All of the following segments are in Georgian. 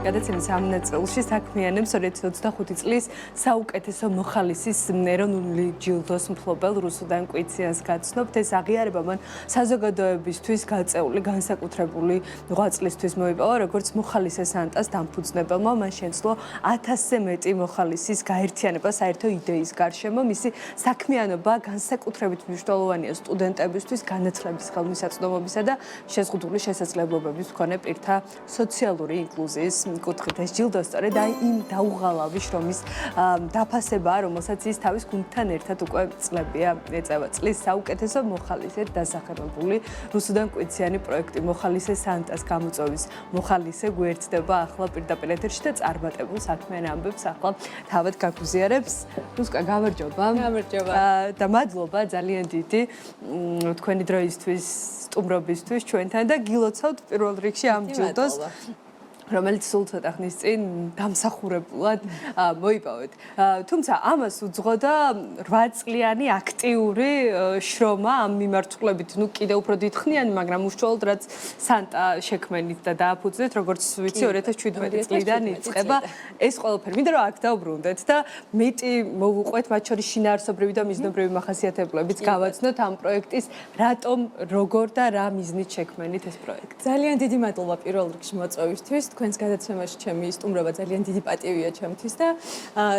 გადაცემის ამ ნაწილში საქმიანებს 2025 წლის საუკეთესო მოხალისის ეროვნული ჯილდოს მფლობელ რუსუდან კვიციანს გაცნობთ. ეს აღიარება მან საზოგადოებისთვის გაწეული განსაკუთრებული ღვაწლისთვის მოიპოვა, როგორც მოხალისე სანტას დამფუძნებელმა. მან შეძლო 1000-ზე მეტი მოხალისის გაერთიანება საერთო იდეის გარშემო. მისი საქმიანობა განსაკუთრებით მნიშვნელოვანია სტუდენტებისთვის განათლების ხელმისაწვდომობისა და შეზღუდული შესაძლებლობების მქონე პირთა სოციალური ინკლუზიის კუთხით. ეს ჯილდო სწორედ იმ დაუღალავი შრომის დაფასებაა, რომელსაც ის თავის გუნდთან ერთად უკვე წლებია ეწევა. წლის საუკეთესო მოხალისედ დასახელებული რუსუდან კვიციანი პროექტი მოხალისე სანტას გამოწვევის მოხალისე გვერდდება ახლა პირდაპირ ეთერში და წარმატებულ საქმიან ამბებს ახლა თავად გაგვიზიარებს. რუსკა, გამარჯობა. გამარჯობა. და მადლობა ძალიან დიდი თქვენი დროისთვის, სტუმრობისთვის ჩვენთან და გილოცავთ პირველ რიგში ამ ჯილდოს, რომელიც სულ ცოტა ხნის წინ დამსახურებულად მოიპოვეთ. თუმცა ამას უძღოდა 8 წლიანი აქტიური შრომა ამ მიმართულებით. ნუ კიდევ უფრო დიდხნიანი, მაგრამ უშუალოდ რაც სანტა შექმენით და დააფუძნეთ, როგორც ვიცი 2017 წლიდან იწყება ეს ყველაფერი. მინდა რომ აქ დავბრუნდეთ და მეტი მოვუყვეთ, მათ შორის შინაარსობრივი და მიზნობრივი მახასიათებლებიც გავაცნოთ ამ პროექტის, რატომ, როგორ და რა მიზნით შექმენით ეს პროექტი. ძალიან დიდი მადლობა პირველ რიგში მოწვევისთვის. თქვენს გადაცემაში ჩემი სტუმრობა ძალიან დიდი პატივია ჩემთვის და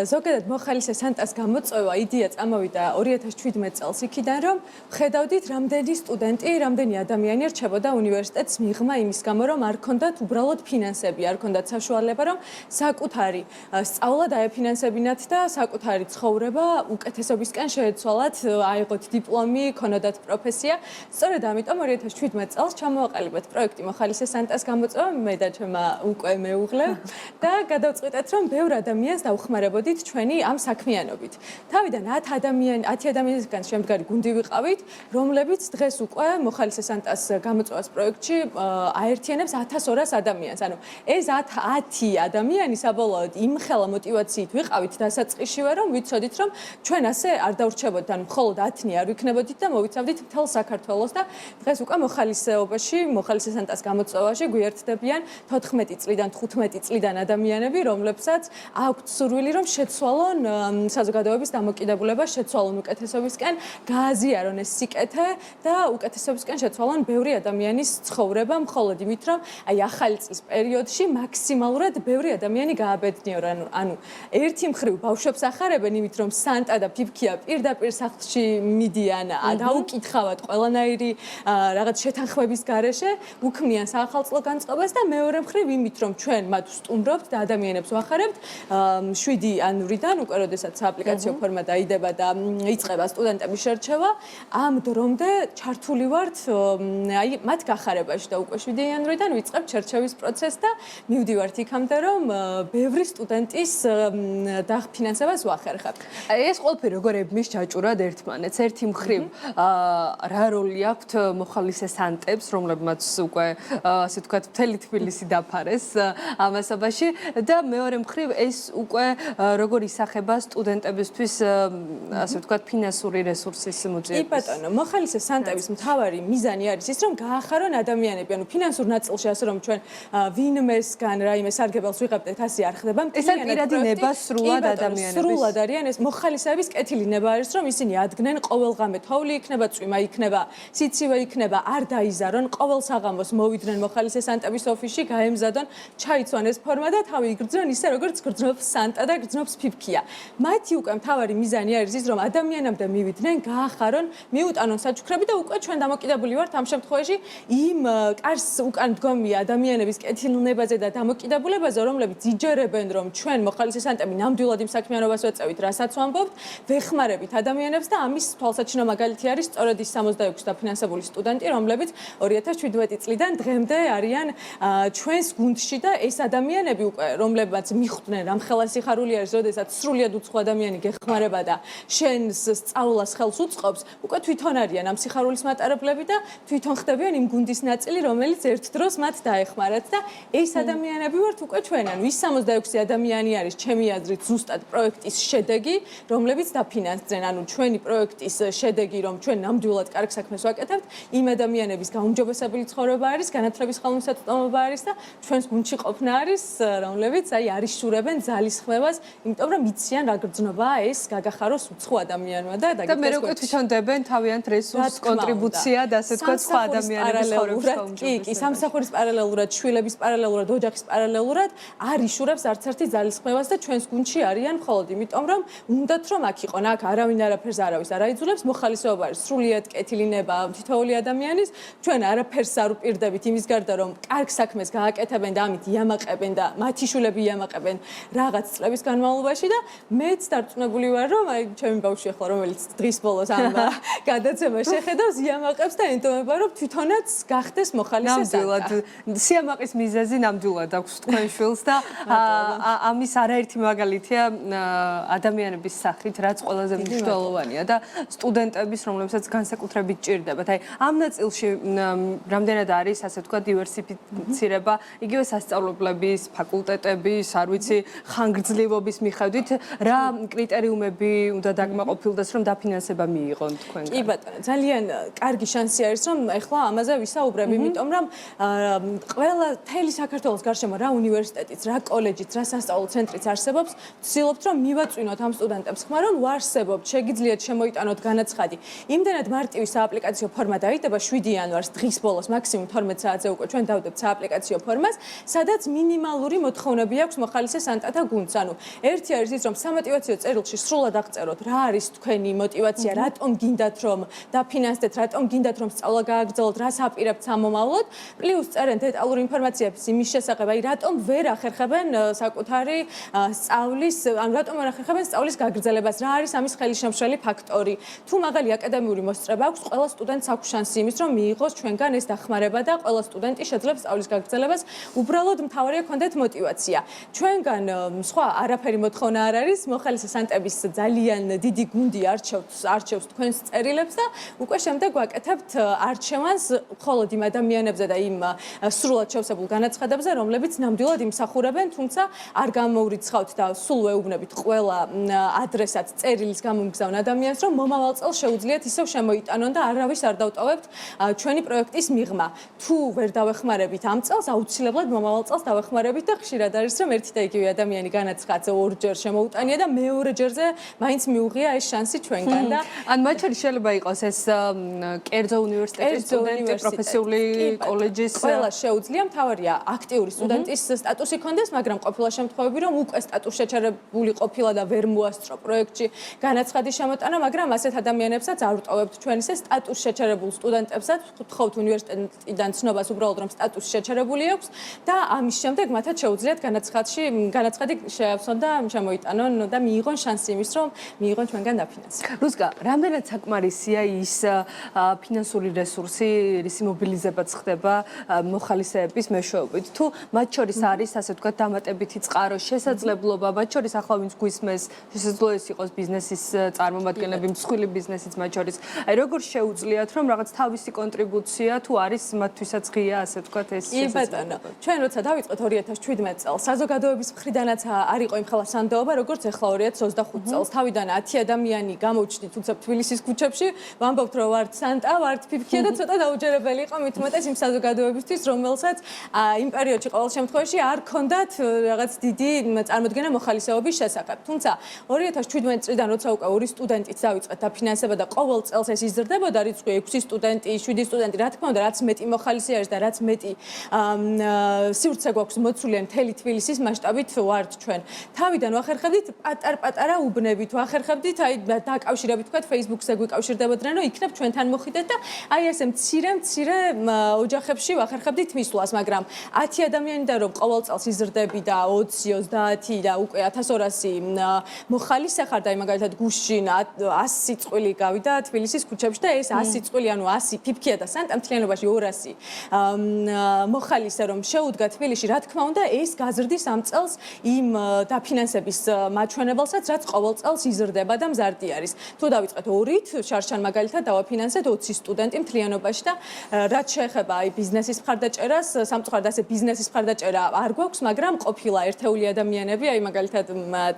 ზოგადად მოხალისე სანტას გამოწვევა იდეა წამოვიდა 2017 წელს იქიდან, რომ ხედავდით რამდენი სტუდენტი, რამდენი ადამიანი რჩებოდა უნივერსიტეტს მიღმა იმის გამო, რომ არ ქონდათ უბრალოდ ფინანსები, არ ქონდათ საშუალება, რომ საკუთარი სწავლა დაეფინანსებინათ და საკუთარი ცხოვრება უკეთესობისკენ შეეცვალათ, აიღოთ დიპლომი, ქონოდათ პროფესია. სწორედ ამიტომ 2017 წელს ჩამოვაყალიბეთ პროექტი მოხალისე სანტას გამოწვევა მე და ჩემმა უკვე მეუღლე და გადავწყვიტეთ, რომ ბევრ ადამიანს დავხმარებოდით ჩვენი ამ საქმიანობით. თავიდან 10 ადამიანისგან შემდგარი გუნდი ვიყავით, რომლებიც დღეს უკვე მოხალისე სანტას გამოწვევას პროექტში აერთიანებს 1200 ადამიანს. ანუ ეს 10 ადამიანი საბოლოოდ იმხელა მოტივაციით ვიყავით დასაწყისშივე, რომ ვიცოდით, რომ ჩვენ ასე არ დავრჩებოდით, ანუ მხოლოდ 10 არ ვიქნებოდით და მოვიცავდით მთელ საქართველოს და დღეს უკვე მოხალისეობაში, მოხალისე სანტას გამოწვევაში გვიერთდებიან 14 წლიდან 15 წლიდან ადამიანები, რომლებსაც აქვთ სურვილი, რომ შეცვალონ საზოგადოების დამოკიდებულება, შეცვალონ უკეთესობისკენ, გააზიარონ ეს სიკეთე და უკეთესობისკენ შეცვალონ ბევრი ადამიანის ცხოვრება, მხოლოდ იმით, რომ აი ახალი წლის პერიოდში მაქსიმალურად ბევრი ადამიანი გააბედნიონ. ანუ ერთი მხრივ ბავშვებს ახარებენ იმით, რომ სანტა და ფიფქია პირდაპირ სახლში მიდიან, დაუკითხავთ ყველანაირი რაღაც შეთანხმების გარეშე, უქმნიან საახალწლო განწყობას და მეორე მხრივ იმით, რომ ჩვენ მათ ვსტუმრობთ და ადამიანებს ვახარებთ 7 იანვრიდან, უკვე როდესაც სააპლიკაციო ფორმა დაიდება და იწყება სტუდენტების შერჩევა, ამ დრომდე ჩართული ვართ აი მათ გახარებაში და უკვე 7 იანვრიდან ვიწყებთ შერჩევის პროცესს და მივდივართ იქამდე, რომ ბევრი სტუდენტის დაფინანსებას ვახერხებთ. ეს ყველაფერი როგორ ებმის ჯაჭურად ერთმანეთს. ერთი მხრივ რა როლი აქვთ მოხალისე სანტებს, რომლებმაც უკვე ასე ვთქვათ, მთელი თბილისი დაფარეს ამასობაში და მეორე მხრივ ეს უკვე როგორ ისახება სტუდენტებისთვის ასე ვთქვათ, ფინანსური რესურსის მოძიებას. კი ბატონო, მოხალისე სანტების მთავარი მიზანი არის ის, რომ გაახარონ ადამიანები, ანუ ფინანსურ ნაწილში ასე რომ ჩვენ ვინმესგან რაიმე სარგებელს ვიღებდეთ, ასე არ ხდება. ეს არის პირადი ნება სრულად ადამიანების. სრულად არიან ეს მოხალისეების კეთილი ნება არის, რომ ისინი ადგენენ ყოველღამე თოვლი იქნება, წვიმა იქნება, სიცივე იქნება, არ დაიზარონ, ყოველ საღამოს მოვიდნენ მოხალისე სანტების ოფისში, გაემზადონ, ჩაიცვან ეს ფორმა და თავი იგრძნონ ისე, როგორც გრძნობს სანტა და გრძნობს ფიფქია. მათი უკვე მთავარი მიზანი არის ის, რომ ადამიანამდე მივიდნენ, გაახარონ, მიუტანონ საჩუქრები და უკვე ჩვენ დამოკიდებული ვართ ამ შემთხვევაში იმ კარს უკან დგომი ადამიანების კეთილნებაზე და დამოკიდებულებაზე, რომლებიც იჯერებენ, რომ ჩვენ მოხალისე სანტები ნამდვილად იმ საქმიანობას ვეწევით, რასაც ვამბობთ, ვეხმარებით ადამიანებს და ამის თვალსაჩინო მაგალითი არის სწორედ ის 66 დაფინანსებული სტუდენტი, რომლებიც 2017 წლიდან დღემდე არიან ჩვენს გუნდში და ეს ადამიანები უკვე რომლებმაც მიხვდნენ რამხელა სიხარული არის, როდესაც სრულიად უცხო ადამიანი გეხმარება და შენს სწავლას ხელს უწყობს, უკვე თვითონ არიან ამ სიხარულის მატარებლები და თვითონ ხდებიან იმ გუნდის ნაწილი, რომელიც ერთ დროს მათ დაეხმარათ და ეს ადამიანები ვართ უკვე ჩვენ, ანუ ის 66 ადამიანი არის ჩემი აზრით ზუსტად პროექტის შედეგი, რომლებიც დაფინანსდნენ, ანუ ჩვენი პროექტის შედეგი, რომ ჩვენ ნამდვილად კარგ საქმეს ვაკეთებთ, იმ ადამიანების გაუმჯობესებული ცხოვრება არის, განათლების ხელმისაწვდომობა არის და ჩვენ ჩვენს გუნდში ყოფნა არის, რომლებიც არის შურებენ ძალისხმევას, იმიტომ რომ იციან რა გრძნობაა ეს გაგახაროს უცხო ადამიანმა და მე უკვე თვითონ დებენ თავიანთ რესურს კონტრიბუცია და ასე თქვა სხვა ადამიანების ცხოვრების კი, სამსახურის პარალელურად, შვილების პარალელურად, ოჯახის პარალელურად არის შურებს არც ერთი ძალისხმევას და ჩვენს გუნდში არიან მხოლოდ იმიტომ რომ უნდათ რომ აქ იყონ, აქ არავინ არაფერს არავის არ აიძულებს, მოხალისეობა არის სრულიად კეთილინება თითოეული ადამიანის, ჩვენ არაფერს არ უპირდებით იმის გარდა რომ კარგ საქმეს გააკეთებენ და ამით იამაყებენ და მათი შვილები იამაყებენ რაღაც წლების განმავლობაში და მეც დარწმუნებული ვარ რომ აი ჩემი ბავშვი ახლა რომელიც დღის ბოლოს ამ გადაცემას შეხედავს იამაყებს და ენდომება რომ თვითონაც გახდეს მოხალისე ნამდვილად სიამაყის მიზეზი ნამდვილად აქვს თქვენ შვილს და ამის არაერთი მაგალითია ადამიანების სახით რაც ყველაზე მნიშვნელოვანია და სტუდენტების რომლებსაც განსაკუთრებით ჭირდებათ აი ამ ნაწილში რამდენად არის ასე თქვა დივერსიფიცირება იგივე სასწავლებლების ფაკულტეტების არ ვიცი ხანგრძლივობის მიხედვით რა კრიტერიუმები უნდა დაკმაყოფილდეს რომ დაფინანსება მიიღონ თქვენგან კი ბატონო ძალიან კარგი შანსი არის რომ ეხლა ამაზე ვისაუბრებ იმიტომ რომ ყველა მთელი საქართველოს გარშემო რა უნივერსიტეტიც რა კოლეჯიც რა სასწავლო ცენტრიც არსებობს ვცდილობთ რომ მივაწვინოთ ამ სტუდენტებს ხმა რომ ვარსებობთ შეგიძლიათ შემოიტანოთ განაცხადი იმდენად მარტივი სააპლიკაციო ფორმა დაიდება 7 იანვარს დღის ბოლოს მაქსიმუმ 12 საათზე უკვე ჩვენ დავდებთ სააპლიკაციო ფორმას სადაც მინიმალური მოთხოვნები აქვს მოხალისე სანტათა გუნდს ანუ ერთი არის ის რომ სამოტივაციო წერილში სრულად აღწეროთ რა არის თქვენი мотивация რატომ გინდათ რომ დაფინანსდეთ რატომ გინდათ რომ სწავლა გააგრძელოთ რას აპირებთ სამომავლოდ პლუს წერენ დეტალური ინფორმაციებს იმის შესახებ აი რატომ ვერ ახერხებენ საკუთარი სწავლის ან რატომ ვერ ახერხებენ სწავლის გაგრძელებას რა არის ამის ხელშემშლელი ფაქტორი თუ მაღალი აკადემიური მოსწრება აქვს ყველა სტუდენტს აქვს შანსი იმის რომ მიიღოს ჩვენგან ეს დახმარება და ყველა სტუდენტი შეძლებს სწავლის გაგრძელებას უბრალოდ მთავარია გქონდეთ мотивация ჩვენგან სხვა არაფერი მოთხოვნა არ არის მოხალისე სანტების ძალიან დიდი გუნდი არჩევს თქვენს წერილებს და უკვე შემდეგ ვაკეთებთ არჩევანს მხოლოდ იმ ადამიანებზე და იმ სრულად შევსებულ განაცხადებზე რომლებიც ნამდვილად იმსახურებენ თუმცა არ გამოურიცხავთ და სულ ვეუბნებით ყველა ადრესატს წერილის გამომგზავნ ადამიანს რომ მომავალ წელს შეუძლიათ ისევ შემოიტანონ და არავის არ დავტოვებთ ჩვენი პროექტის მიღმა თუ ვერ დავეხმარებით ამ წელს აუცილებლად მომავალ წელს დავეხმარებით და ხშირად არის რომ ერთი და იგივე ადამიანი განაცხადზე ორჯერ შემოუტანია და მეორე ჯერზე მაინც მიუღია ეს შანსი ჩვენგან და ან მათ შორის შეიძლება იყოს ეს კერძო უნივერსიტეტის სტუდენტი პროფესიული კოლეჯის ყველა შეუძლია მთავარია აქტიური სტუდენტის სტატუსი ქონდეს მაგრამ ყოფილა შემთხვევები რომ უკვე სტატუს შეჩერებული ყოფილა და ვერ მოასწრო პროექტში განაცხადი შემოტანა მაგრამ ასეთ ადამიანებსაც არ ვტოვებთ ჩვენ ისე სტატუს შეჩერებულ სტუდენტებსაც ვთხოვთ უნივერსიტეტიდან ცნობას უბრალოდ რომ სტატუსი შეჩერებული აქვს და ამის შემდეგ მათაც შეუძლიათ განაცხადი შეავსონ და შემოიტანონ და მიიღონ შანსი იმის რომ მიიღონ ჩვენგან დაფინანსება. რუსკა, რამდენად საკმარისია ის ფინანსური რესურსი, რის მობილიზებაც ხდება მოხალისეების მეშვეობით. თუ მათ შორის არის ასე ვთქვათ დამატებითი წყარო, შესაძლებლობა, მათ შორის ახლა ვინც გვისმეს, შესაძლოა ეს იყოს ბიზნესის წარმომადგენლები, მსხვილი ბიზნესიც მათ შორის. აი როგორ შეუძლიათ რომ რაღაც თავისი კონტრიბუცია თუ არის მათთვისაც ღია ასე ვთქვათ ეს კი ბატონო, ჩვენ როცა დავიწყეთ 2017 წელს საზოგადოების მხრიდანაც არ იყო იმ ხელა სანდოობა, როგორც ახლა 2025 წელს თავიდან 10 ადამიანი გამოვჩნდით თუმცა თბილისის ქუჩებში, ვამბობთ რომ ვართ სანტა, ვართ ფიფქია და ცოტა დაუჯერებელი იყო მით უმეტეს იმ საზოგადოებისთვის, რომელსაც იმ პერიოდში ყოველ შემთხვევაში არ ქონდათ რაღაც დიდი წარმოდგენა მოხალისეობის შესახებ. თუმცა 2017 წლიდან როცა უკვე ორი სტუდენტიც დავიწყეთ დაფინანსება და ყოველ წელს ეს იზრდებოდა რიცხვი 6 სტუდენტი, 7 სტუდენტი, რა თქმა უნდა, რაც მეტი მოხალისე არის და რაც მეტი სივრცე გვაქვს მოცული მთელი თბილისის მასშტაბით ვართ ჩვენ. თავიდან ვახერხებდით პატარ-პატარა უბნებით, ვახერხებდით აი დაკავშირებით თქვა Facebook-ზე გვიკავშირდებოდნენ, რომ იქნებ ჩვენთან მოხიდეთ და აი ესე მცირე ოჯახებში ვახერხებდით მისვლას, მაგრამ 10 ადამიანიდან რომ ყოველ წელს იზრდები და 20, 30 და უკვე 1200 მოხალისე ხარ და აი მაგალითად გუშინ 100 წყვილი გავიდა თბილისის ქუჩებში და ეს 100 წყვილი ანუ 100 ფიფქია და სანტა მთლიანობაში 200 მოხალისე რომ შეუდგა თბილისში, რა თქმა უნდა, ეს გაზრდის ამ წელს იმ დაფინანსების მაჩვენებელსაც, რაც ყოველ წელს იზრდება და მზარდი არის. თუ დავიწყეთ 2-ით, შარშან მაგალითად დავაფინანსეთ 20 სტუდენტი მთლიანობაში და რაც შეეხება აი ბიზნესის მხარდაჭერას, სამწუხაროდ ასე ბიზნესის მხარდაჭერა არ გვაქვს, მაგრამ ყოფილა ერთეული ადამიანები, აი მაგალითად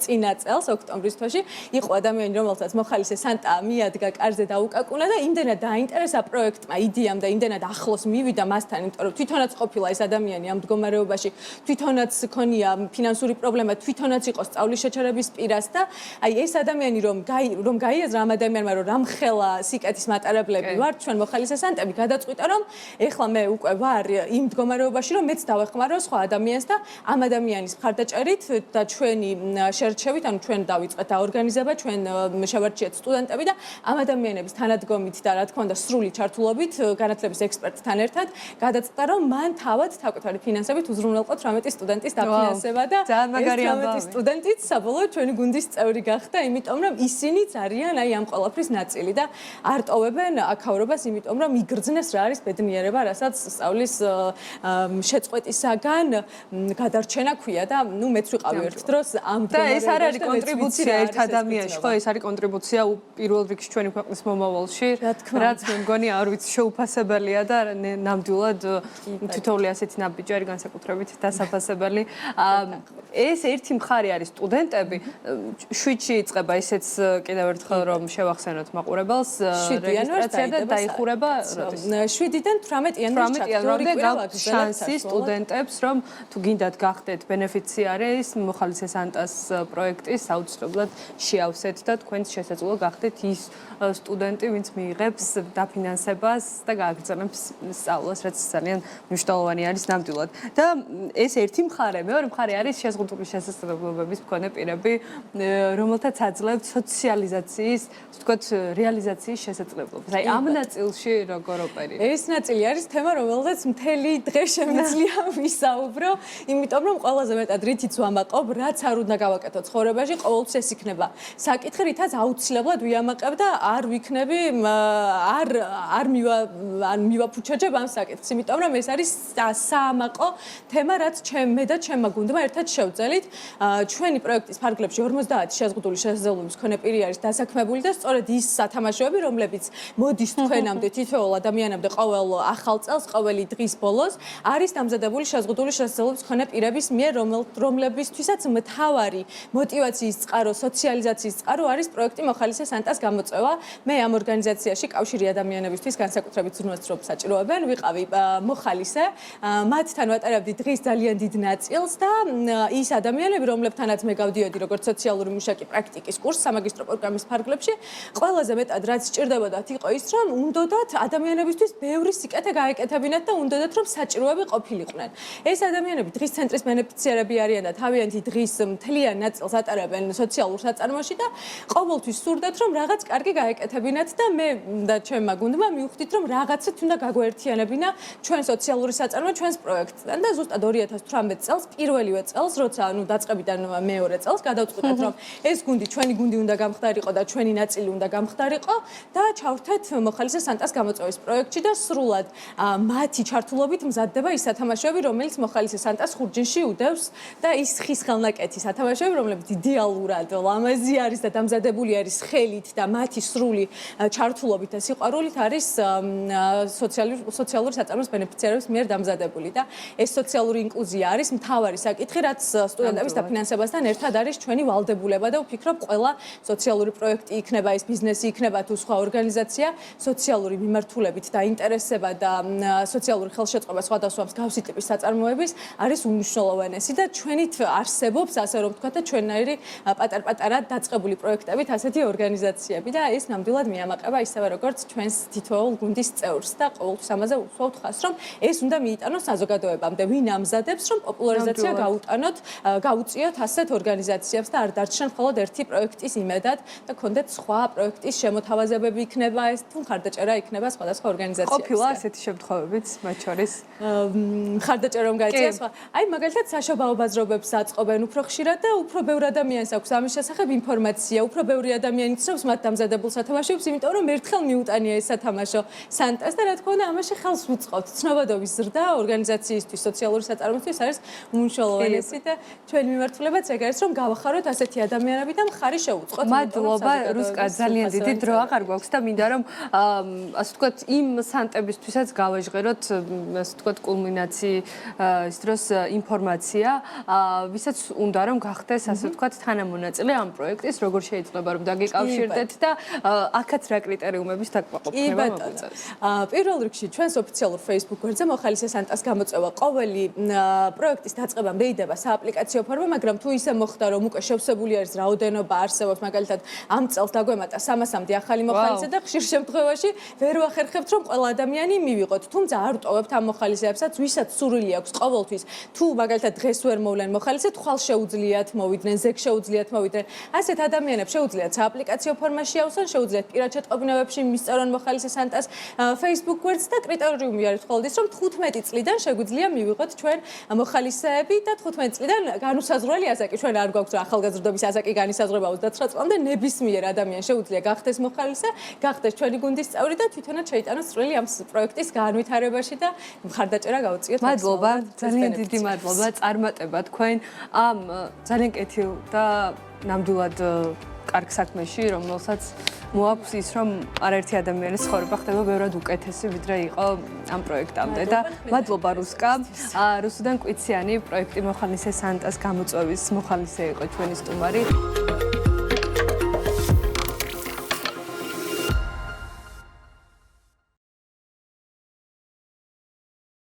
წინა წელს ოქტომბრის თვეში იყო ადამიანი, რომელსაც მოხალისე სანტა მიადგა კარზე დაუკაკუნა და იმდენად დაინტერესა პროექტმა, იდეამ და იმდენად ახლოს მივიდა მასთან, იმიტომ რომ თვითონაც ყოფილა ეს ადამიანი ამ მდგომარეობაში თვითონაც ქონია ფინანსური პრობლემა, თვითონაც იყო სწავლის შეჩერების პირას და აი ეს ადამიანი რომ გაიაზრა ამ ადამიანმა რომ რამხელა სიკეთის მატარებლები ვარ ჩვენ მოხალისესანტები გადაწყვიტა რომ ეხლა მე უკვე ვარ იმ მდგომარეობაში რომ მეც დავეხმარო სხვა ადამიანს და ამ ადამიანის მხარდაჭერით და ჩვენი შერჩევით ანუ ჩვენ დავიწყეთ დაორგანიზება ჩვენ შევარჩიეთ სტუდენტები და ამ ადამიანების თანადგომით და რა თქმა უნდა სრული ჩართულობით განათლების ექსპერტთან ერთად გადაწყვიტა რომ მან თავად თავკუთარი ფინანსებით უზრუნველყოთ 18 სტუდენტის დაფინანსება და ეს 18 სტუდენტიც საბოლოოდ ჩვენი გუნდის წევრი გახდა იმიტომ რომ ისინიც არიან აი ამ ყველაფრის ნაწილი და არ ტოვებენ აქაურობას იმიტომ რომ იგრძნეს რა არის ბედნიერება რასაც სწავლის შეწყვეტისაგან გადარჩენა ქვია და ნუ მეც ვიყავი ერთ დროს ამ და ეს არ არის კონტრიბუცია ერთ ადამიანში ხო ეს არის კონტრიბუცია პირველ რიგში ჩვენი ქვეყნის მომავალში რაც მე მგონი არ ვიცი შეუფასებელია და ნამდვილად თითოეული ასეთი ნაბიჯი არის განსაკუთრებით დასაფასებელი ეს ერთი მხარე არის სტუდენტები 7-ში იწყება ისეც კიდევ ერთხელ რომ შევახსენოთ მაყურებელს რეგისტრაცია და დაიხურება 7-დან 18 იანვარამდე გაქვთ შანსი სტუდენტებს რომ თუ გინდათ გახდეთ ბენეფიციარი მოხალისესანტას პროექტის აუცილებლად შეავსეთ და თქვენც შესაძლოა გახდეთ ის სტუდენტი ვინც მიიღებს დაფინანსებას და გააგრძელებს სწავლას რაც ძალიან მნიშვნელოვანი არის ნამდვილად და ეს ერთი მხარე მეორე მხარე არის შეზღუდული შესაძლებლობების მქონე პირები რომელთაც აძლევთ სოციალიზაციის ვთქვათ რეალიზაციის შესაძლებლობას აი ამ ნაწილში როგორ ოპერირებთ ეს ნაწილი არის თემა რომელზეც მთელი დღე შემიძლია ვისაუბრო იმიტომ რომ ყველაზე მეტად რითიც ვამაყობ რაც არ უნდა გავაკეთო ცხოვრებაში ყოველთვის ეს იქნება საკითხი რითაც აუცილებლად ვიამაყებ და არ ვიქნები არ მივაფუჩაჯებ ამ საკითხს იმიტომ რომ ეს არის საამაყო თემა რაც მე და ჩემმა გუნდმა ერთად შევძელით ჩვენი პროექტის ფარგლებში 50 შეზღუდული შესაძლებლობის მქონე პირი არის დასაქმებული და სწორედ ის სათამაშოები რომლებიც მოდის თქვენამდე თითოეულ ადამიანამდე ყოველ ახალ წელს ყოველი დღის ბოლოს არის დამზადებული შეზღუდული შესაძლებლობის მქონე პირების მიერ რომლებისთვისაც მთავარი მოტივაციის წყარო სოციალიზაციის წყარო არის პროექტი მოხალისესანტას გამოწვევა მე ამ ორგანიზაციაში კავშირი ადამიანებისთვის განსაკუთრებით ზრუნვასწროფ საჭიროებენ ვიყავი მოხალისე მათთან ვატარებდი დღის ძალიან დიდ ნაწილს და ის ადამიანები რომლებთანაც მე გავდიოდი როგორც სოციალური მუშაკი პრაქტიკის კურსს სამაგისტრო პროგრამის ფარგლებში ყველაზე მეტად რაც სჭირდებოდათ იყო ის რომ უნდოდათ ადამიანებისთვის ბევრი სიკეთე გაეკეთებინათ და უნდოდათ რომ საჭიროები ყოფილიყვნენ ეს ადამიანები დღის ცენტრის ბენეფიციარები არიან და თავიანთი დღის მთლიან ნაწილს ატარებენ სოციალურ საწარმოში და ყოველთვის სურდათ რომ რაღაც კარგი გაეკეთებინათ და მე და ჩემმა გუნდმა მივხვდით რომ რაღაცით უნდა გაგვერთიანებინა ჩვენ სოციალური საწარმო ჩვენს პროექტთან და ზუსტად 2018 წელს პირველივე წელს როცა ანუ დაწყებიდან მეორე წელს გადავწყვიტეთ რომ ეს გუნდი ჩვენი გუნდი უნდა გამხდარიყო და ჩვენი ნაწილი უნდა გამხდარიყო და ჩავრთეთ მოხალისესანტას გამოწვევის პროექტში და სრულად მათი ჩართულობით მზადდება ის სათამაშოები რომელიც მოხალისესანტას ხურჯინში უდევს და ის ხის ხელნაკეთი სათამაშოები რომლებიც იდეალურად ლამაზი არის და დამზადებული არის ხელით და მათი სრული ჩართულობით და სიყვარულით არის სოციალური საწარმოს ბენეფიციარების მიერ დამზადებული და ეს სოციალური ინკლუზია არის მთავარი საკითხი რაც სტუდენტების დაფინანსებასთან ერთად არის ჩვენი ვალდებულება და ვფიქრობ ყველა სოციალური პროექტი იქნება ეს ბიზნესი იქნება თუ სხვა ორგანიზაცია სოციალური მიმართულებით დაინტერესება და სოციალური ხელშეწყობა სხვადასხვა მსგავსი ტიპის საწარმოების არის უმნიშვნელოვანესი და ჩვენით არსებობს ასე რომ ვთქვათ და ჩვენნაირი პატარ-პატარა დაწყებული პროექტებით ასეთი ორგანიზაციები და ეს ნამდვილად მიამაყება ისევე როგორც ჩვენს თითოეულ გუნდის წევრს და ყოველთვის ამაზე უსვავთ ხაზს რომ ეს უნდა მიიტანოს საზოგადოებამდე ვინ ამზადებს რომ პოპულარიზაცია გაუტანოთ გაუწიოთ ასეთ ორგანიზაციებს და არ დარჩენ მხოლოდ ერთი პროექტის იმედად და კონდეთ სხვა პროექტის შემოთავაზებები იქნება ეს თუ მხარდაჭერა იქნება სხვადასხვა ორგანიზაციებს ყოფილა ასეთი შემთხვევებიც მათ შორის მხარდაჭერა რომ გაიწია სხვა აი მაგალითად საშობაო ბაზრობებს აწყობენ უფრო ხშირად და უფრო ბევრი ადამიანს აქვს ამის შესახებ ინფორმაცია უფრო ბევრი ადამიანი ცნობს მათ დამზადებულ სათამაშოებს იმიტომ რომ ერთხელ მიუტანია ეს სათამაშო სანტას და რა თქმა უნდა ამაში ხელს ვუწყობთ ცნობადობის ზრდა ორგანიზაციისთვის სოციალური საწარმოისთვის არის უმნიშვნელოვანესი და ჩვენი მიმართულებაც ეგ არის რომ გავახაროთ ასეთი ადამიანები და მხარი შევუწყოთ მადლობა რუსკა ძალიან დიდი დრო აღარ გვაქვს და მინდა რომ ასე ვთქვათ იმ სანტებისთვისაც გავაჟღეროთ ასე ვთქვათ კულმინაციის დროს ინფორმაცია ვისაც უნდა რომ გახდეს ასე ვთქვათ თანამონაწილე ამ პროექტის როგორ შეიძლება რომ დაგეკავშირდეთ და აქაც რა კრიტერიუმების დაკმაყოფილება მოგვიწევს პირველ რიგში ჩვენს ოფიციალურ Facebook გვერდზე მოხალისესანტას გამოწვევა გამოწვევა ყოველი პროექტის დაწყებამ რეიდება სააპლიკაციო ფორმა, მაგრამ თუ ისე მოხდა, რომ უკვე შევსებული არის რაოდენობა არსებობს, მაგალითად ამ წელს დაგვემატა 300-მდე ახალი მოხალისე და ხშირ შემთხვევაში ვერ ვახერხებთ, რომ ყველა ადამიანი მივიღოთ. თუმცა არ ვტოვებთ ამ მოხალისეებსაც, ვისაც სურვილი აქვს ყოველთვის, თუ მაგალითად დღეს ვერ მოვლენ მოხალისე, ხვალ შეუძლიათ მოვიდნენ, ზეგ შეუძლიათ მოვიდნენ. ასეთ ადამიანებს შეუძლიათ სააპლიკაციო ფორმაში ავსონ, შეუძლიათ პირად შეტყობინებებში მისწერონ მოხალისე სანტას Facebook გვერდს და კრიტერიუმი არის თხოვდეს, რომ 15 წლიდან შეგვიძლია მივიღოთ ჩვენ მოხალისეები და 15 წლიდან განუსაზღვრელი ასაკი ჩვენ არ გვაქვს რომ ახალგაზრდობის ასაკი განისაზღვრება 29 წლამდე ნებისმიერ ადამიანს შეუძლია გახდეს მოხალისე, გახდეს ჩვენი გუნდის წევრი და თვითონაც შეიტანოს წვლილი ამ პროექტის განვითარებაში და მხარდაჭერა გაუწიოთ. მადლობა, ძალიან დიდი მადლობა წარმატება თქვენ ამ ძალიან კეთილ და ნამდვილად კარგ საქმეში, რომელსაც მოაქვს ის, რომ არაერთი ადამიანის ცხოვრება ხდება ბევრად უკეთესი, ვიდრე იყო ამ პროექტამდე და მადლობა რუსკა. რუსუდან კვიციანი პროექტი მოხალისე სანტას გამოწვევის მოხალისე იყო ჩვენი სტუმარი.